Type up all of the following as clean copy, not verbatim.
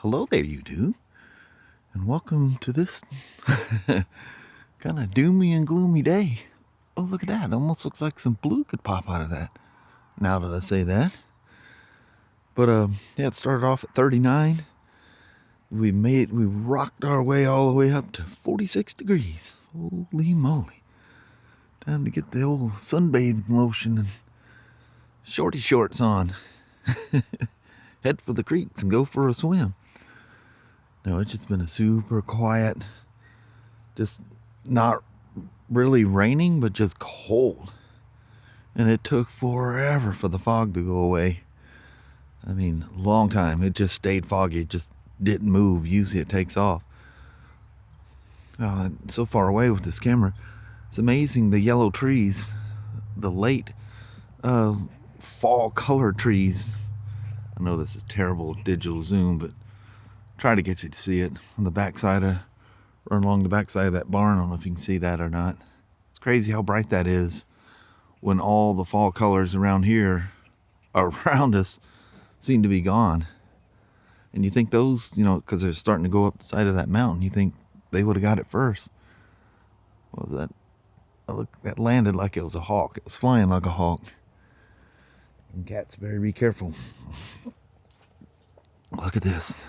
Hello there, you two, and welcome to this kind of doomy and gloomy day. Oh, look at that. It almost looks like some blue could pop out of that, now that I say that. But, yeah, it started off at 39. We rocked our way all the way up to 46 degrees. Holy moly. Time to get the old sunbathing lotion and shorty shorts on. Head for the creeks and go for a swim. No, it's just been a super quiet, just not really raining, but just cold. And it took forever for the fog to go away. I mean, long time. It just stayed foggy. It just didn't move. Usually it takes off. So far away with this camera. It's amazing, the yellow trees, the late fall colored trees. I know this is terrible digital zoom, but try to get you to see it on the backside run along the backside of that barn. I don't know if you can see that or not. It's crazy how bright that is when all the fall colors around here, around us, seem to be gone. And you think those, because they're starting to go up the side of that mountain, you think they would have got it first. What was that? Look, that landed like it was a hawk. It was flying like a hawk. And cats better be careful. Look at this.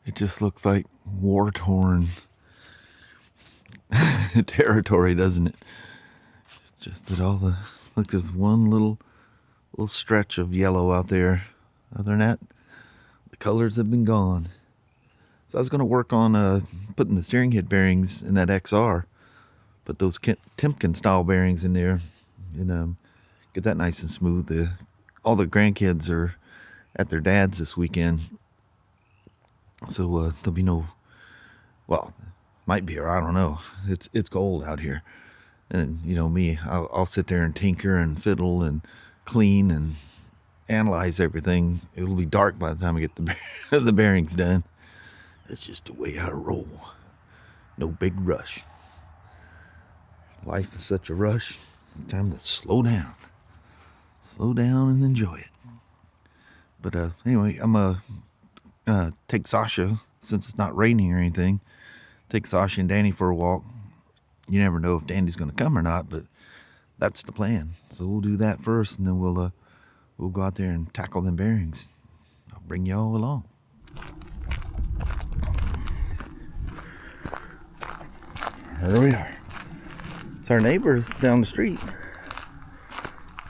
It just looks like war-torn territory, doesn't it? It's just that look, there's one little stretch of yellow out there. Other than that, the colors have been gone. So I was going to work on putting the steering head bearings in that XR. Put those Timken-style bearings in there and get that nice and smooth. All the grandkids are at their dad's this weekend. So there'll be no, well, might be, or I don't know. It's cold out here. And me, I'll sit there and tinker and fiddle and clean and analyze everything. It'll be dark by the time I get the bearings done. That's just the way I roll. No big rush. Life is such a rush. It's time to slow down. Slow down and enjoy it. But anyway, I'm take Sasha, since it's not raining or anything, take Sasha and Danny for a walk. You never know if Danny's going to come or not, but that's the plan. So we'll do that first, and then we'll go out there and tackle them bearings. I'll bring y'all along. There we are. It's our neighbors down the street.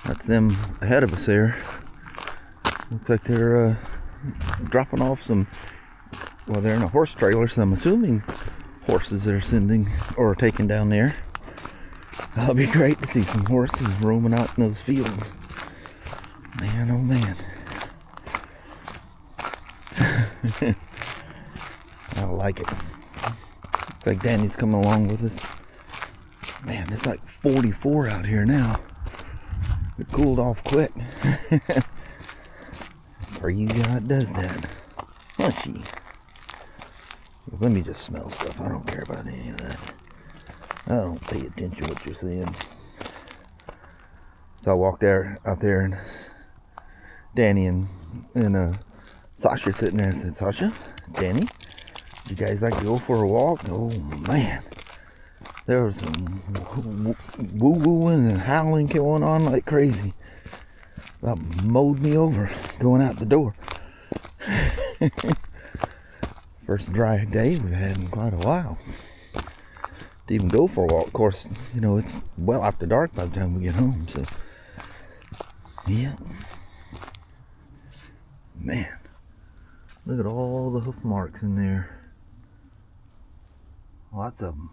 That's them ahead of us there. Looks like they're dropping off well, they're in a horse trailer, so I'm assuming horses they're sending or taking down there. That'll be great to see some horses roaming out in those fields. Man, oh man. I like it. Looks like Danny's coming along with us. Man, it's like 44 out here now. It cooled off quick. Crazy how it does that. Mushy. Let me just smell stuff. I don't care about any of that. I don't pay attention to what you're seeing. So I walked out there, and Danny and Sasha sitting there and said, Sasha, Danny, you guys like to go for a walk? Oh man. There was some woo-wooing and howling going on like crazy. About mowed me over going out the door. First dry day we've had in quite a while. To even go for a walk. Of course, it's well after dark by the time we get home. So, yeah. Man, look at all the hoof marks in there. Lots of them.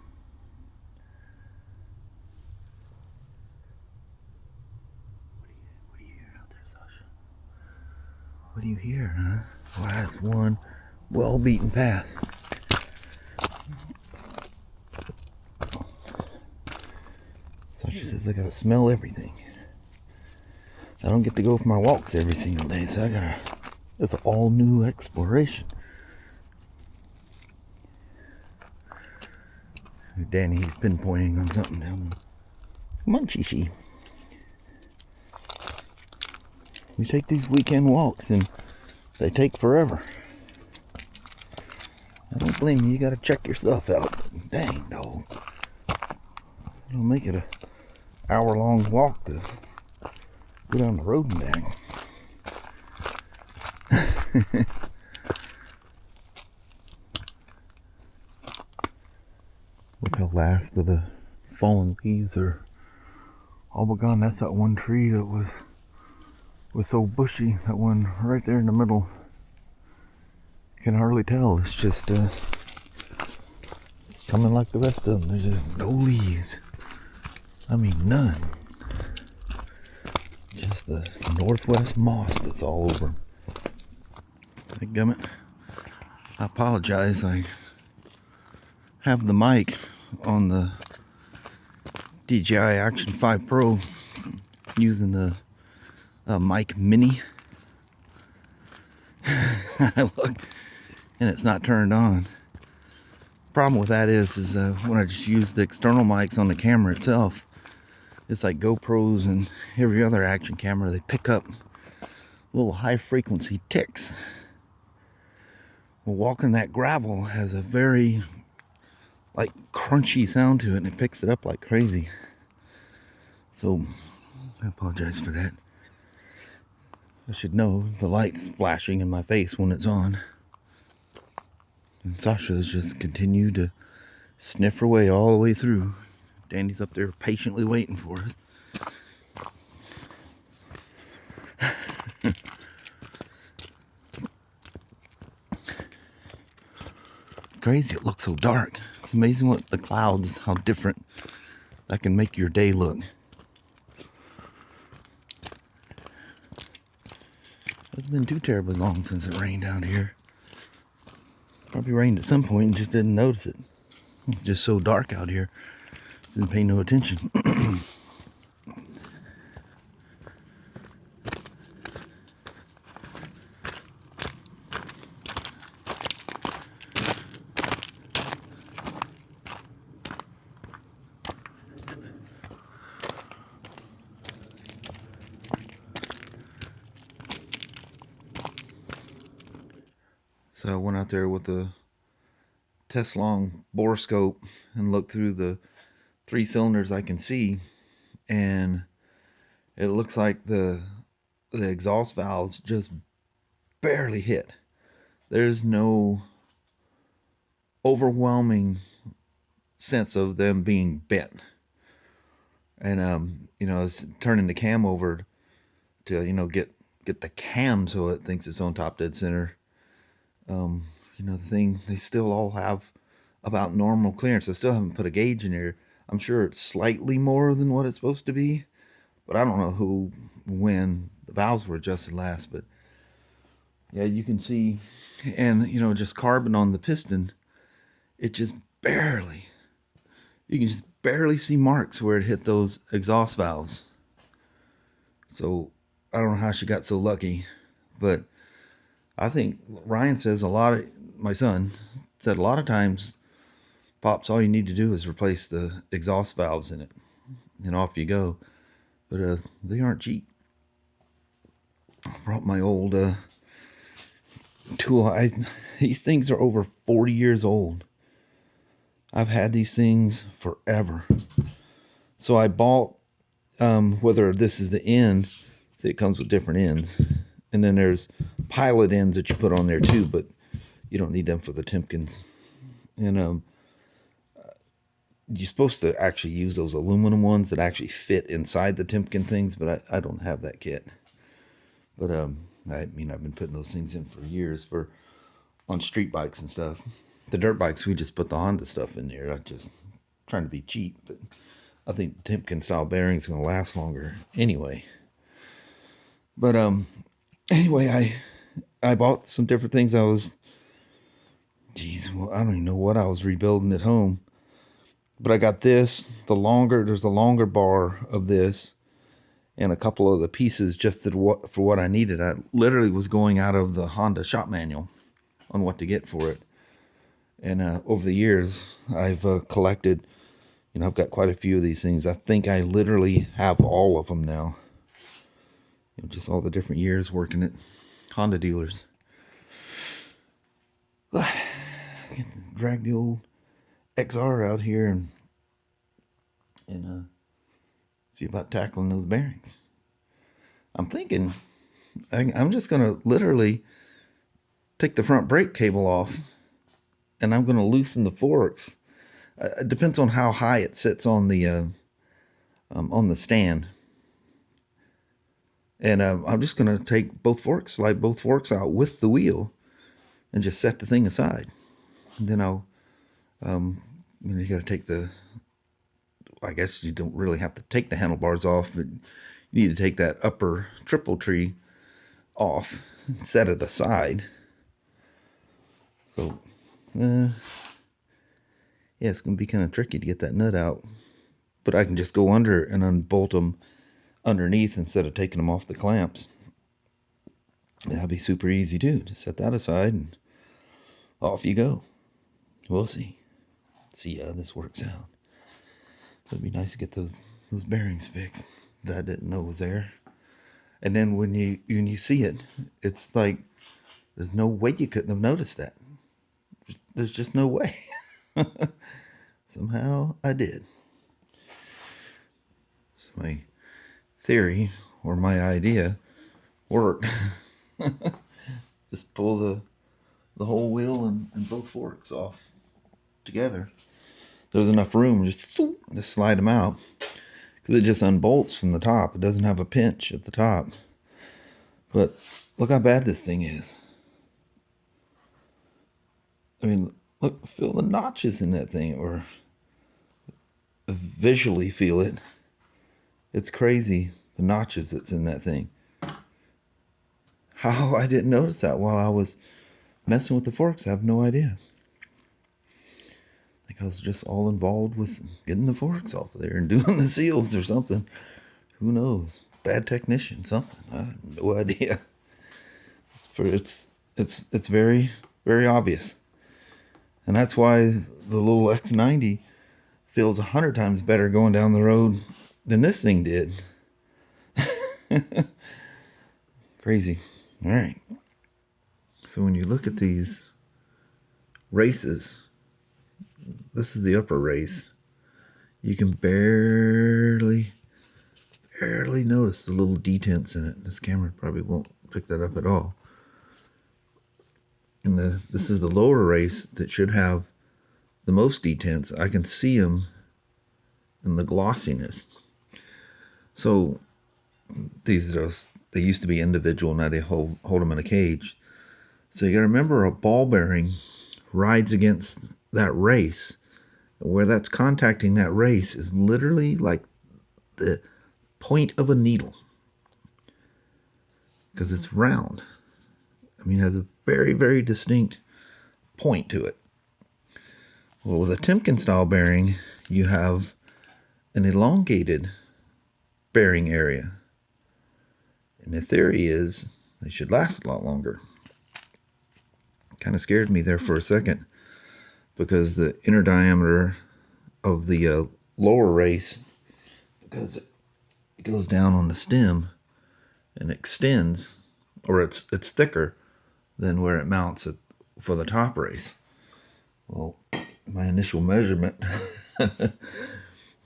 What do you hear, huh? Well, that's one well-beaten path. Sasha says I gotta smell everything. I don't get to go for my walks every single day, so it's an all-new exploration. Danny, he's pinpointing on something down there. Come on, Chichi. We take these weekend walks and they take forever. I don't blame you. You gotta check your stuff out. Dang, dog. It'll make it a hour-long walk to go down the road and back. Look how last of the fallen leaves are all but gone. That's that one tree that was so bushy. That one right there in the middle. You can hardly tell. It's just it's coming like the rest of them. There's just no leaves. I mean, none. Just the northwest moss that's all over them. Gummit. I apologize. I have the mic on the DJI Action 5 Pro using the mic mini. Look, and it's not turned on. Problem with that is when I just use the external mics on the camera itself, it's like GoPros and every other action camera, they pick up little high frequency ticks. Well, walking that gravel has a very like crunchy sound to it, and it picks it up like crazy. So I apologize for that. I should know the light's flashing in my face when it's on. And Sasha's just continued to sniff her way all the way through. Danny's up there patiently waiting for us. Crazy, it looks so dark. It's amazing what the clouds, how different that can make your day look. It's been too terribly long since it rained out here. Probably rained at some point and just didn't notice it. It's just so dark out here. Didn't pay no attention. So I went out there with the test-long Boroscope and looked through the 3 cylinders I can see, and it looks like the exhaust valves just barely hit. There's no overwhelming sense of them being bent. And you know, I was turning the cam over to, you know, get the cam so it thinks it's on top dead center. You know, the thing, they still all have about normal clearance. I still haven't put a gauge in there. I'm sure it's slightly more than what it's supposed to be, but I don't know when the valves were adjusted last. But yeah, you can see, and you know, just carbon on the piston, it just barely, you can just barely see marks where it hit those exhaust valves. So I don't know how she got so lucky, but I think Ryan says my son said a lot of times, Pops, all you need to do is replace the exhaust valves in it, and off you go. But they aren't cheap. I brought my old tool. These things are over 40 years old. I've had these things forever. So I bought, whether this is the end, see, it comes with different ends. And then there's pilot ends that you put on there too, but you don't need them for the Timkens. And you're supposed to actually use those aluminum ones that actually fit inside the Timken things, but I don't have that kit. But I mean, I've been putting those things in for years on street bikes and stuff. The dirt bikes, we just put the Honda stuff in there. I'm just trying to be cheap, but I think Timken-style bearing is going to last longer anyway. But anyway, I bought some different things. I don't even know what I was rebuilding at home. But I got this, there's a longer bar of this, and a couple of the pieces just for what I needed. I literally was going out of the Honda shop manual on what to get for it. And over the years, I've collected, you know, I've got quite a few of these things. I think I literally have all of them now. You know, just all the different years working at Honda dealers. drag the old XR out here and see about tackling those bearings. I'm thinking I'm just going to literally take the front brake cable off, and I'm going to loosen the forks. It depends on how high it sits on the stand. And I'm just going to take slide both forks out with the wheel, and just set the thing aside. And then I'll, you got to take I guess you don't really have to take the handlebars off, but you need to take that upper triple tree off and set it aside. So, yeah, it's going to be kind of tricky to get that nut out. But I can just go under and unbolt them underneath instead of taking them off the clamps. That'll be super easy too. Just set that aside and off you go. We'll see. See how this works out. It'd be nice to get those bearings fixed that I didn't know was there. And then when you see it, it's like there's no way you couldn't have noticed that. There's just no way. Somehow I did. So my theory or my idea worked. Just pull the whole wheel and both forks off together. There's enough room just to slide them out, because it just unbolts from the top. It doesn't have a pinch at the top. But look how bad this thing is. I mean, look, feel the notches in that thing, or visually feel it. It's crazy, the notches that's in that thing. How I didn't notice that while I was messing with the forks, I have no idea. I think I was just all involved with getting the forks off of there and doing the seals or something. Who knows? Bad technician, something. I have no idea. It's very, very obvious. And that's why the little X90 feels 100 times better going down the road than this thing did. Crazy. All right. So when you look at these races, this is the upper race. You can barely notice the little detents in it. This camera probably won't pick that up at all. And this is the lower race that should have the most detents. I can see them in the glossiness. So they used to be individual, now they hold them in a cage. So you got to remember, a ball bearing rides against that race. Where that's contacting that race is literally like the point of a needle, because it's round. I mean, it has a very, very distinct point to it. Well, with a Timken-style bearing, you have an elongated bearing area. And the theory is they should last a lot longer. Kind of scared me there for a second, because the inner diameter of the lower race, because it goes down on the stem and extends, or it's thicker than where it mounts for the top race. Well, my initial measurement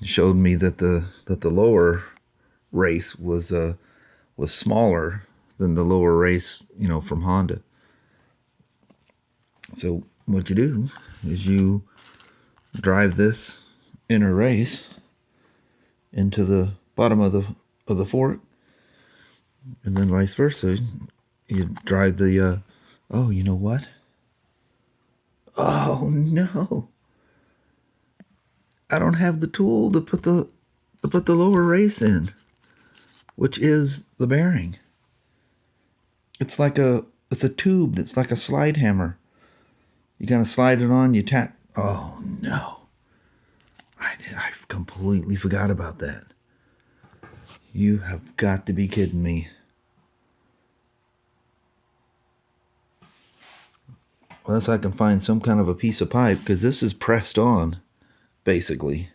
showed me that the lower race was smaller than the lower race, from Honda. So what you do is you drive this inner race into the bottom of the fork, and then vice versa. You drive the oh, you know what? Oh no! I don't have the tool to put the lower race in, which is the bearing. It's a tube. It's like a slide hammer. You gotta slide it on. You tap. Oh no! I completely forgot about that. You have got to be kidding me. Unless I can find some kind of a piece of pipe, because this is pressed on, basically.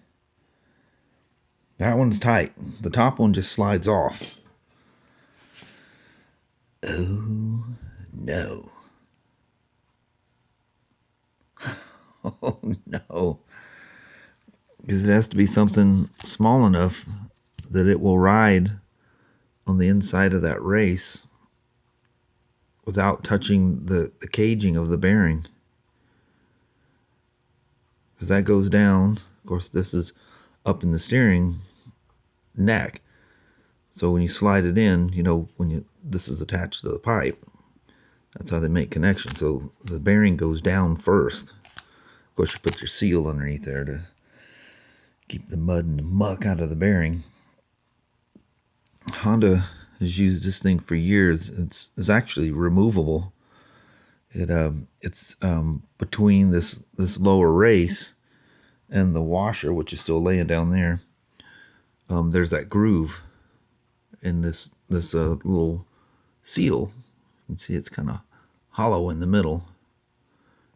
That one's tight. The top one just slides off. Oh no. Oh no. Because it has to be something small enough that it will ride on the inside of that race without touching the caging of the bearing. Because that goes down. Of course, this is up in the steering neck. So when you slide it in, you know, this is attached to the pipe. That's how they make connection. So the bearing goes down first. Of course, you put your seal underneath there to keep the mud and the muck out of the bearing. Honda has used this thing for years. It's actually removable. It's between this lower race and the washer, which is still laying down there. There's that groove in this little seal. You can see it's kind of hollow in the middle.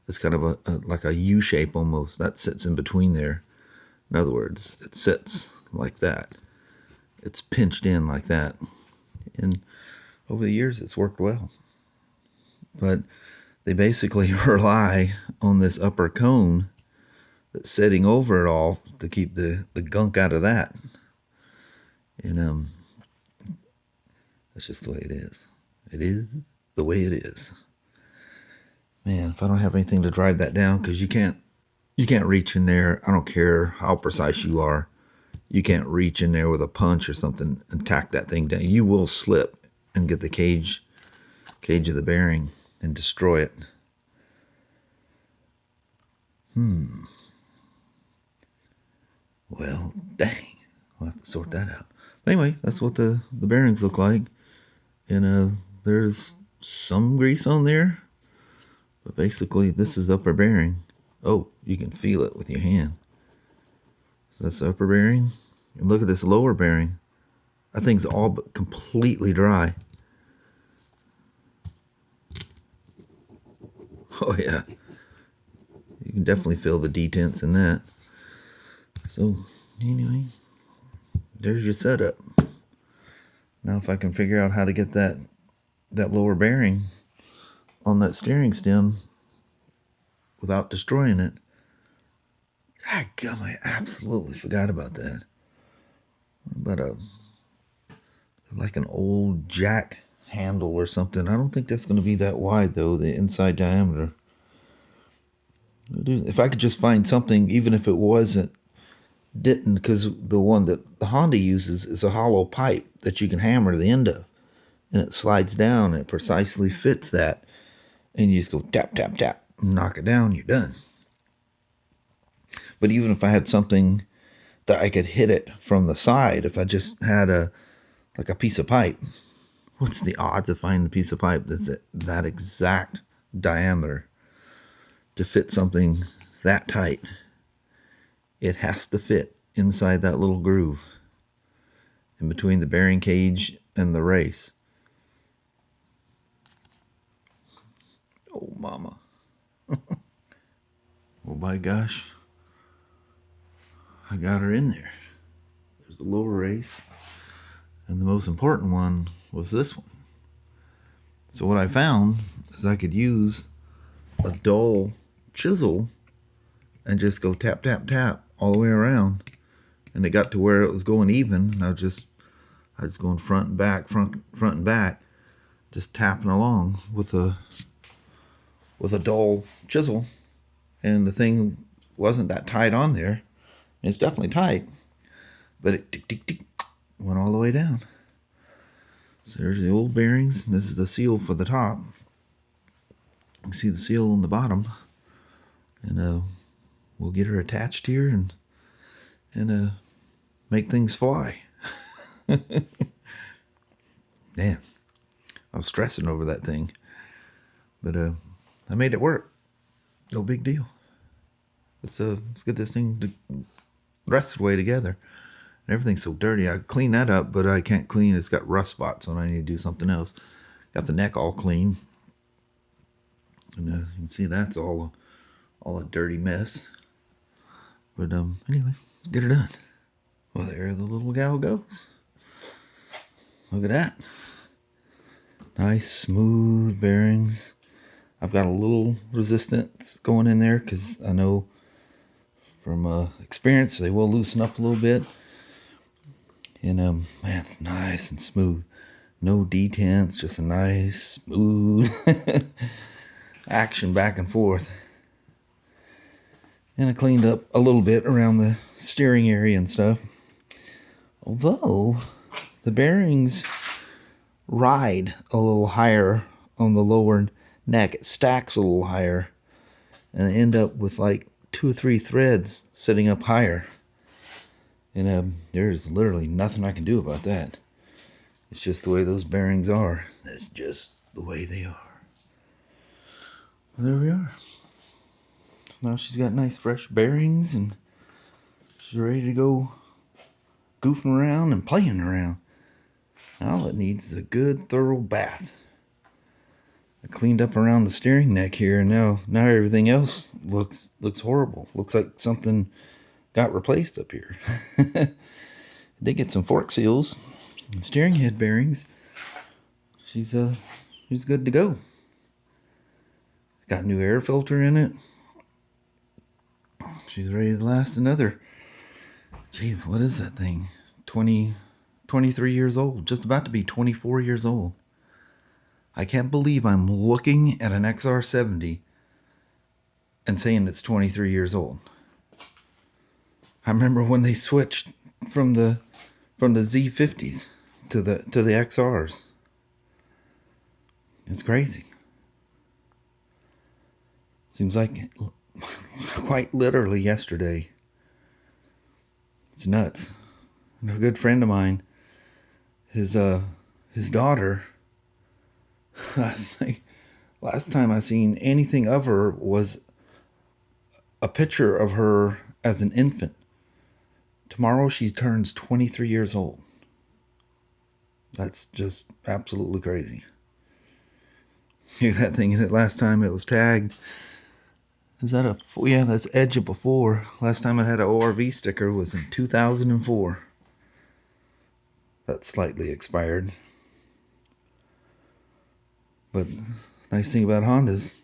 It's kind of like a U shape almost. That sits in between there. In other words, it sits like that. It's pinched in like that. And over the years, it's worked well. But they basically rely on this upper cone that's sitting over it all to keep the gunk out of that. And that's just the way it is. It is the way it is. Man, if I don't have anything to drive that down, because you can't reach in there. I don't care how precise you are. You can't reach in there with a punch or something and tack that thing down. You will slip and get the cage of the bearing and destroy it. Well, dang. I'll have to sort that out. But anyway, that's what the bearings look like. And there's some grease on there. But basically, this is the upper bearing. Oh, you can feel it with your hand. So that's the upper bearing. And look at this lower bearing. That thing's all but completely dry. Oh yeah. You can definitely feel the detents in that. So anyway, there's your setup. Now if I can figure out how to get that lower bearing on that steering stem without destroying it. Dadgum, I absolutely forgot about that. But like an old jack handle or something. I don't think that's going to be that wide though, the inside diameter. If I could just find something, even if it didn't, because the one that the Honda uses is a hollow pipe that you can hammer the end of, and it slides down and it precisely fits that, and you just go tap tap tap, knock it down, you're done. But even if I had something that I could hit it from the side, if I just had a piece of pipe, what's the odds of finding a piece of pipe that's that exact diameter to fit something that tight? It has to fit inside that little groove in between the bearing cage and the race. Oh, mama. Well, by gosh, I got her in there. There's the lower race. And the most important one was this one. So what I found is I could use a dull chisel and just go tap, tap, tap all the way around. And it got to where it was going even. And I was just going front and back, front and back, just tapping along with a dull chisel. And the thing wasn't that tight on there. It's definitely tight, but it tick, tick, tick, went all the way down. So there's the old bearings. And this is the seal for the top. You can see the seal on the bottom. And we'll get her attached here and make things fly. Man, I was stressing over that thing, but I made it work. No big deal. Let's get this thing the rest of the way together. And everything's so dirty. I clean that up, but I can't clean. It's got rust spots, and I need to do something else. Got the neck all clean, and you can see that's all a dirty mess. But anyway, let's get her done. Well, there the little gal goes. Look at that. Nice smooth bearings. I've got a little resistance going in there because I know from experience they will loosen up a little bit. And man, it's nice and smooth. No detents, just a nice, smooth action back and forth. And I cleaned up a little bit around the steering area and stuff. Although the bearings ride a little higher on the lower neck. It stacks a little higher. And I end up with like 2 or 3 threads sitting up higher. And there's literally nothing I can do about that. It's just the way those bearings are. That's just the way they are. Well, there we are. So now she's got nice fresh bearings and she's ready to go goofing around and playing around. All it needs is a good thorough bath. I cleaned up around the steering neck here, and now everything else looks horrible. Looks like something got replaced up here. Did get some fork seals and steering head bearings. She's good to go. Got a new air filter in it. She's ready to last another. Jeez, what is that thing? 23 years old. Just about to be 24 years old. I can't believe I'm looking at an XR70 and saying it's 23 years old. I remember when they switched from the Z50s to the XRs. It's crazy. Seems like quite literally yesterday. It's nuts. And a good friend of mine, his daughter, I think last time I seen anything of her was a picture of her as an infant. Tomorrow she turns 23 years old. That's just absolutely crazy. That thing in it last time it was tagged. Is that yeah, that's Edge of a 4. Last time it had an ORV sticker was in 2004. That's slightly expired. But nice thing about Hondas,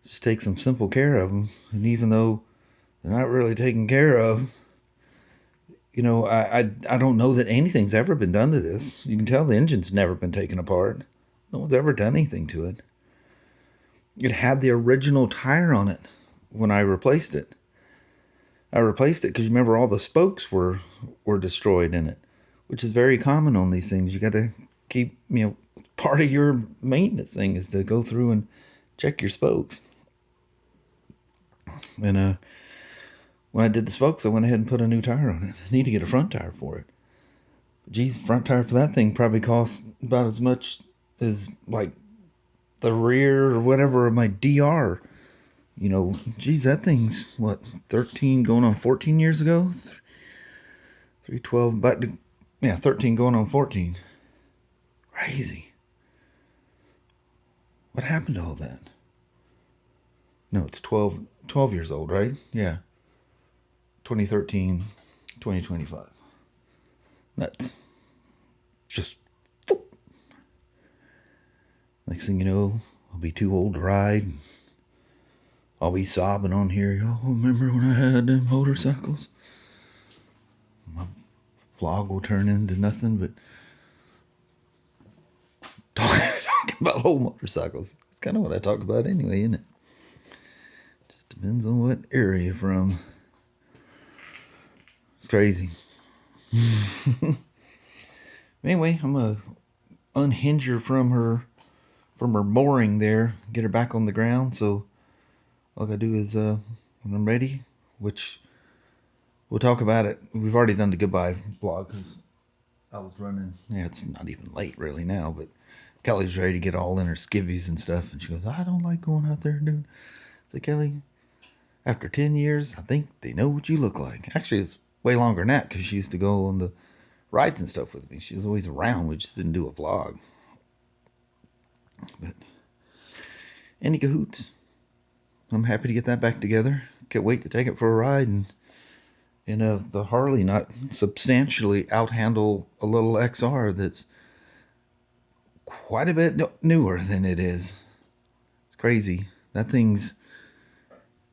just take some simple care of them. And even though they're not really taken care of, you know, I don't know that anything's ever been done to this. You can tell the engine's never been taken apart. No one's ever done anything to it. It had the original tire on it when I replaced it. I replaced it because you remember all the spokes were destroyed in it, which is very common on these things. You got to keep, you know, part of your maintenance thing is to go through and check your spokes. And when I did the spokes, I went ahead and put a new tire on it. I need to get a front tire for it. Geez, front tire for that thing probably costs about as much as like the rear or whatever of my DR. You know, geez, that thing's what, 13 going on 14 years ago? 312, but yeah, 13 going on 14. Crazy. What happened to all that? No, it's 12 years old, right? Yeah. 2013, 2025. Nuts. Just next thing you know, I'll be too old to ride. I'll be sobbing on here. Oh, remember when I had them motorcycles? My vlog will turn into nothing but talking about old motorcycles. That's kind of what I talk about anyway, isn't it? Just depends on what area you're from. It's crazy. Anyway, I'm gonna unhinge her from her mooring there, get her back on the ground. So all I gotta do is when I'm ready, which we'll talk about it. We've already done the goodbye vlog because I was running. Yeah, it's not even late really now, but Kelly's ready to get all in her skivvies and stuff, and she goes, I don't like going out there, dude. So Kelly, after 10 years, I think they know what you look like. Actually, it's way longer than that because she used to go on the rides and stuff with me. She was always around. We just didn't do a vlog. But any cahoots, I'm happy to get that back together. Can't wait to take it for a ride and the Harley not substantially outhandle a little XR that's quite a bit newer than it is. It's crazy. That thing's,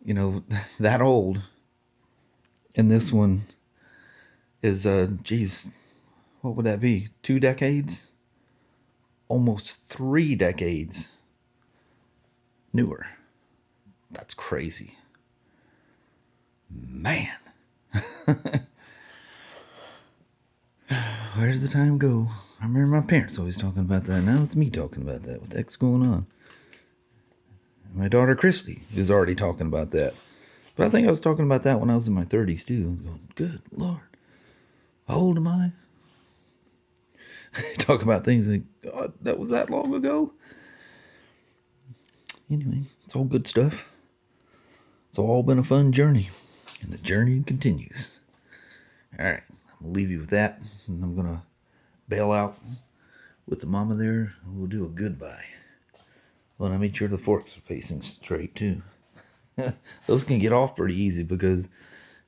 you know, that old. And this one is, geez, what would that be? 2 decades? Almost 3 decades newer. That's crazy. Man. Where does the time go? I remember my parents always talking about that. Now it's me talking about that. What the heck's going on? My daughter Christy is already talking about that. But I think I was talking about that when I was in my 30s too. I was going, good Lord. How old am I? Talk about things like, God, that was that long ago. Anyway, it's all good stuff. It's all been a fun journey. And the journey continues. Alright, I'm going to leave you with that. And I'm going to bail out with the mama there. And we'll do a goodbye. Well, I made sure the forks are facing straight too. Those can get off pretty easy because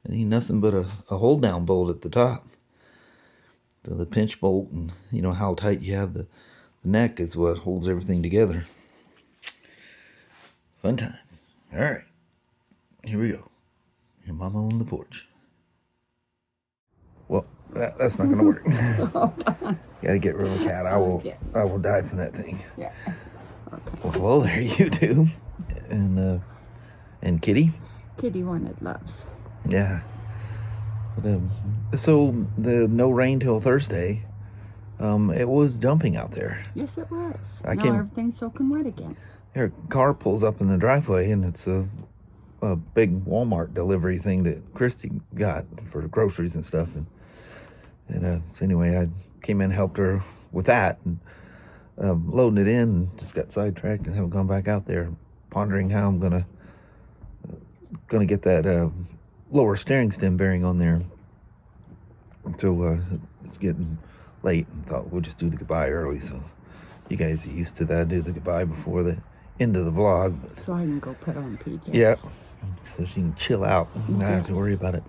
they ain't nothing but a hold down bolt at the top. So the pinch bolt and you know how tight you have the neck is what holds everything together. Fun times. Alright. Here we go. Your mama on the porch. Well, that's not gonna work. Gotta get rid of the cat. I will die from that thing. Yeah. Okay. Well, there you do. And Kitty? Kitty wanted loves. Yeah. But, so the no rain till Thursday. It was dumping out there. Yes, it was. Now everything's soaking wet again. Her car pulls up in the driveway, and it's a big Walmart delivery thing that Christy got for groceries and stuff. And so anyway, I came in and helped her with that, and loading it in, and just got sidetracked and haven't gone back out there, pondering how I'm gonna get that lower steering stem bearing on there. So it's getting late, and thought we'll just do the goodbye early, so you guys are used to that. I do the goodbye before the end of the vlog. But, so I can go put on PJs. Yeah, so she can chill out and not have to worry about it.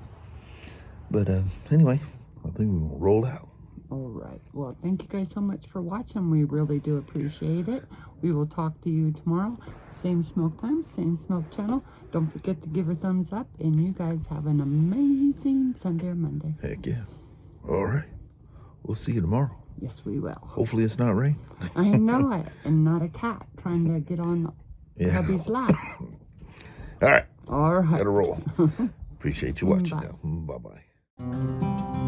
But anyway, I think we'll roll out. All right. Well, thank you guys so much for watching. We really do appreciate it. We will talk to you tomorrow. Same Smoak time, same Smoak channel. Don't forget to give her a thumbs up. And you guys have an amazing Sunday or Monday. Heck yeah. All right. We'll see you tomorrow. Yes, we will. Hopefully it's not rain. I know it. And not a cat trying to get on hubby's lap. All right. All right. Gotta roll. Appreciate you watching. Bye. Bye-bye.